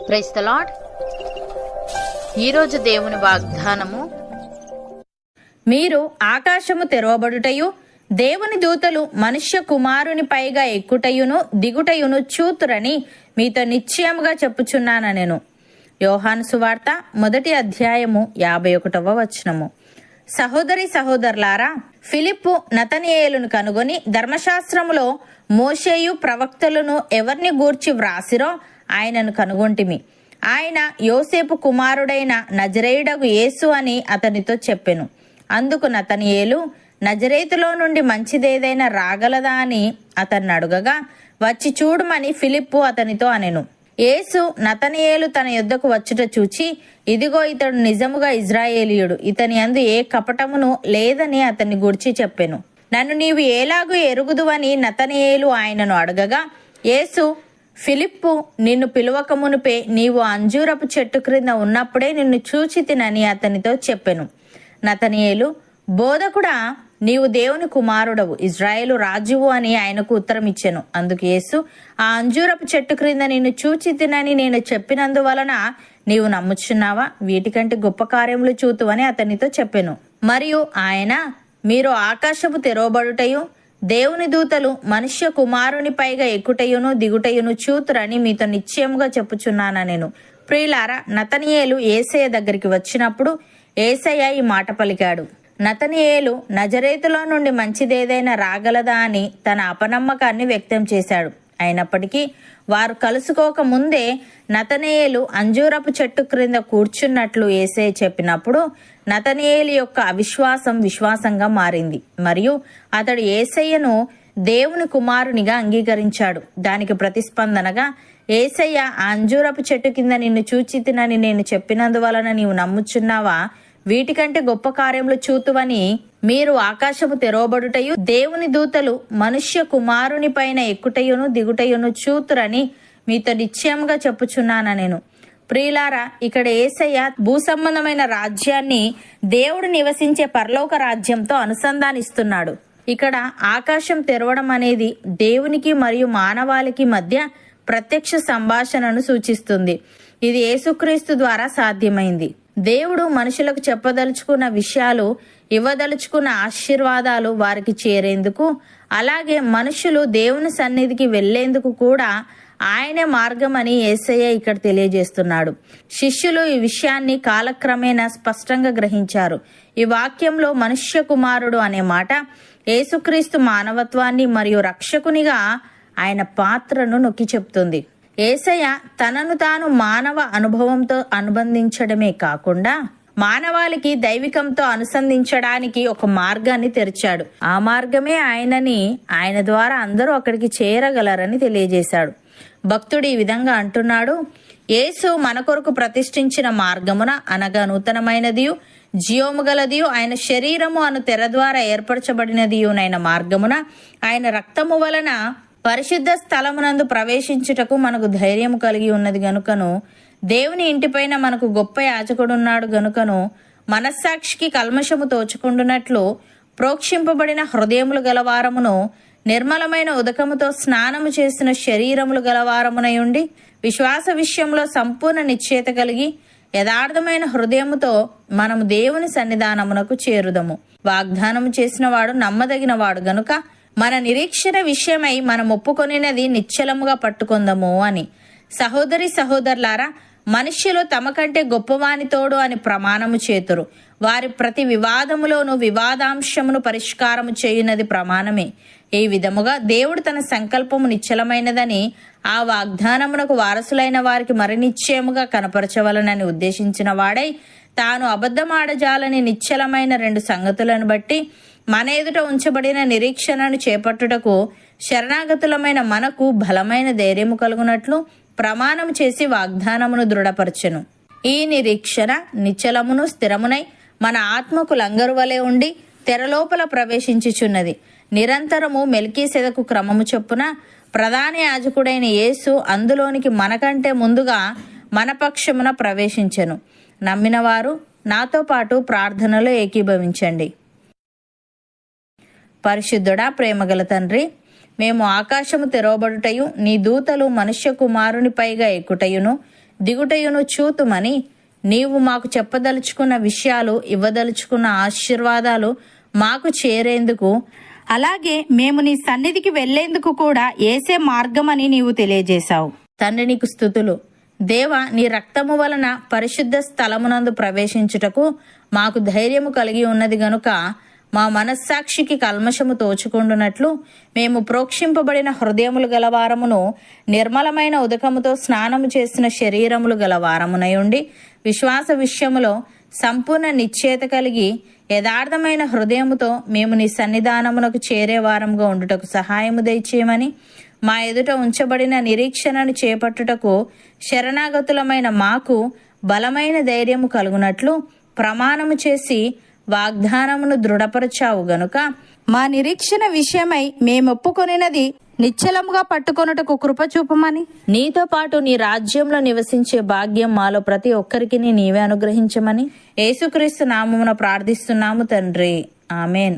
Praise the lord. ఈరోజు దేవుని వాగ్దానము, మీరు ఆకాశము తెరవబడుటయు దేవుని దూతలు మనుష్య కుమారుని పైగా ఎక్కుటయును దిగుటయును చూతురని మీతో నిశ్చయముగా చెప్పుచున్నాను నేను. యోహాను సువార్త 1వ అధ్యాయము 51వ వచనము. సహోదరి సహోదరులారా, ఫిలిప్పు నతనీయేలును కనుగొని ధర్మశాస్త్రములో మోషేయు ప్రవక్తలను ఎవరిని గూర్చి వ్రాసిరో ఆయనను కనుగొంటిమి. ఆయన యోసేపు కుమారుడైన నజరేయుడగు యేసు అని అతనితో చెప్పెను. అందుకు నతనీయేలు, నజరేతులో నుండి మంచిదేదైనా రాగలదా అని అతన్ని అడుగగా, వచ్చి చూడమని ఫిలిప్పు అతనితో అనెను. యేసు నతనీయేలు తన యొద్దకు వచ్చుట చూచి, ఇదిగో ఇతడు నిజముగా ఇజ్రాయేలీయుడు, ఇతని యందు ఏ కపటమును లేదని అతన్ని గూర్చి చెప్పెను. నన్ను నీవు ఎలాగూ ఎరుగుదువని నతనీయేలు ఆయనను అడగగా, యేసు, ఫిలిప్పు నిన్ను పిలువకమునుపే నీవు అంజూరపు చెట్టు క్రింద ఉన్నప్పుడే నిన్ను చూచితినని అతనితో చెప్పెను. నతనీయేలు, బోధకుడా, నీవు దేవుని కుమారుడవు, ఇజ్రాయేలు రాజువు అని ఆయనకు ఉత్తరం ఇచ్చెను. అందుకు యేసు, ఆ అంజూరపు చెట్టు క్రింద నిన్ను చూచితినని నేను చెప్పినందువలన నీవు నమ్ముచున్నావా? వీటికంటే గొప్ప కార్యములు చూతువని అతనితో చెప్పెను. మరియు ఆయన, మీరు ఆకాశము తెరవబడుటయు దేవుని దూతలు మనుష్య కుమారుని పైగా ఎక్కుటయును దిగుటయును చూతురని మీతో నిశ్చయముగా చెప్పుచున్నాను నేను. ప్రియులారా, నతనీయేలు యేసయ్య దగ్గరికి వచ్చినప్పుడు యేసయ్య ఈ మాట పలికాడు. నతనీయేలు నజరేతులో నుండి మంచిదేదైనా రాగలదా అని తన అపనమ్మకాన్ని వ్యక్తం చేశాడు. అయినప్పటికీ వారు కలుసుకోక ముందే నతనీయేలు అంజూరపు చెట్టు క్రింద కూర్చున్నట్లు యేసయ్య చెప్పినప్పుడు నతనీయేలు యొక్క అవిశ్వాసం విశ్వాసంగా మారింది. మరియు అతడు యేసయ్యను దేవుని కుమారునిగా అంగీకరించాడు. దానికి ప్రతిస్పందనగా యేసయ్య, ఆ అంజూరపు చెట్టు కింద నిన్ను చూచితినని నేను చెప్పినందువలన నీవు నమ్ముచున్నావా? వీటికంటే గొప్ప కార్యములు చూతువని మీరు ఆకాశము తెరవబడుటయు దేవుని దూతలు మనుష్య కుమారుని పైన ఎక్కుటయును దిగుటయును చూతురని మీతో నిశ్చయముగా చెప్పుచున్నాను నేను. ప్రియులారా, ఇక్కడ యేసయ్య భూసంబంధమైన రాజ్యాన్ని దేవుడు నివసించే పరలోక రాజ్యంతో అనుసంధానిస్తున్నాడు. ఇక్కడ ఆకాశం తెరవడం అనేది దేవునికి మరియు మానవాళికి మధ్య ప్రత్యక్ష సంభాషణను సూచిస్తుంది. ఇది యేసుక్రీస్తు ద్వారా సాధ్యమైంది. దేవుడు మనుషులకు చెప్పదలుచుకున్న విషయాలు, ఇవ్వదలుచుకున్న ఆశీర్వాదాలు వారికి చేరేందుకు, అలాగే మనుషులు దేవుని సన్నిధికి వెళ్లేందుకు కూడా ఆయనే మార్గం అని యేసయ్య ఇక్కడ తెలియజేస్తున్నాడు. శిష్యులు ఈ విషయాన్ని కాలక్రమేణా స్పష్టంగా గ్రహించారు. ఈ వాక్యంలో మనుష్య కుమారుడు అనే మాట యేసుక్రీస్తు మానవత్వాన్ని మరియు రక్షకునిగా ఆయన పాత్రను నొక్కి చెప్తుంది. యేసయ్య తనను తాను మానవ అనుభవంతో అనుబంధించడమే కాకుండా మానవాళికి దైవికంతో అనుసంధించడానికి ఒక మార్గాన్ని తెరిచాడు. ఆ మార్గమే ఆయన ద్వారా అందరూ అక్కడికి చేరగలరని తెలియజేశాడు. భక్తుడు ఈ విధంగా అంటున్నాడు, యేసు మన కొరకు ప్రతిష్ఠించిన మార్గమున, అనగా నూతనమైనదియు జీవము గలదియు ఆయన శరీరము అను తెర ద్వారా ఏర్పరచబడినదియునైన మార్గమున ఆయన రక్తము వలన పరిశుద్ధ స్థలమునందు ప్రవేశించుటకు మనకు ధైర్యము కలిగి ఉన్నది గనుకను, దేవుని ఇంటిపైన మనకు గొప్ప యాజకుడున్నాడు గనుకను, మనస్సాక్షికి కల్మషము తోచుకుండునట్లు ప్రోక్షింపబడిన హృదయములు గలవారమును, నిర్మలమైన ఉదకముతో స్నానము చేసిన శరీరములు గలవారమునయుండి విశ్వాస విషయంలో సంపూర్ణ నిశ్చయత కలిగి యథార్థమైన హృదయముతో మనము దేవుని సన్నిధానమునకు చేరుదము. వాగ్దానము చేసిన వాడు నమ్మదగిన వాడు గనుక మన నిరీక్షణ విషయమై మనం ఒప్పుకొనినది నిశ్చలముగా పట్టుకొందము అని. సహోదరి సహోదరులారా, మనుష్యులు తమ కంటే గొప్పవానితోడు అని ప్రమాణము చేతురు. వారి ప్రతి వివాదములోనూ వివాదాంశమును పరిష్కారము చేయునది ప్రమాణమే. ఈ విధముగా దేవుడు తన సంకల్పము నిశ్చలమైనదని, ఆ వాగ్దానమునకు వారసులైన వారికి మరి నిశ్చయముగా కనపరచవలనని ఉద్దేశించిన వాడై, తాను అబద్ధమాడజాలని నిశ్చలమైన 2 సంగతులను బట్టి మన ఎదుట ఉంచబడిన నిరీక్షణను చేపట్టుటకు శరణాగతులమైన మనకు బలమైన ధైర్యము కలుగునట్లు ప్రమాణం చేసి వాగ్దానమును దృఢపరచెను. ఈ నిరీక్షణ నిశ్చలమును స్థిరమునై మన ఆత్మకు లంగరు వలె ఉండి తెరలోపల ప్రవేశించుచున్నది. నిరంతరము మెల్కీసెదకు క్రమము చొప్పున ప్రధాన యాజకుడైన యేసు అందులోనికి మనకంటే ముందుగా మన పక్షమున ప్రవేశించెను. నమ్మిన వారు నాతో పాటు ప్రార్థనలో ఏకీభవించండి. పరిశుద్ధుడా, ప్రేమగల తండ్రి, మేము ఆకాశము తెరవబడుటయు నీ దూతలు మనుష్య కుమారుని పైగా ఎక్కుటయును దిగుటయును చూతుమని నీవు మాకు చెప్పదలుచుకున్న విషయాలు, ఇవ్వదలుచుకున్న ఆశీర్వాదాలు మాకు చేరేందుకు, అలాగే మేము నీ సన్నిధికి వెళ్లేందుకు కూడా ఏసే మార్గమని నీవు తెలియజేశావు. తండ్రి నీకు స్తుతులు. దేవ, నీ రక్తము వలన పరిశుద్ధ స్థలమునందు ప్రవేశించుటకు మాకు ధైర్యము కలిగి ఉన్నది గనుక మా మనస్సాక్షికి కల్మషము తోచుకుండునట్లు మేము ప్రోక్షింపబడిన హృదయములు గలవారమును, నిర్మలమైన ఉదకముతో స్నానము చేసిన శరీరములు గలవారమునై ఉండి, విశ్వాస విషయములో సంపూర్ణ నిశ్చయత కలిగి యథార్థమైన హృదయముతో మేము నీ సన్నిధానమునకు చేరే వారముగా ఉండుటకు సహాయము దయచేయమని, మా ఎదుట ఉంచబడిన నిరీక్షణను చేపట్టుటకు శరణాగతులమైన మాకు బలమైన ధైర్యము కలుగునట్లు ప్రమాణము చేసి వాగ్దానమును దృఢపరచావు గనుక మా నిరీక్షణ విషయమై మేమొప్పుకొనినది నిశ్చలముగా పట్టుకొనుటకు కృపచూపమని, నీతో పాటు నీ రాజ్యంలో నివసించే భాగ్యం మాలో ప్రతి ఒక్కరికి నీవే అనుగ్రహించమని యేసుక్రీస్తు నామమున ప్రార్థిస్తున్నాము తండ్రి. ఆమెన్.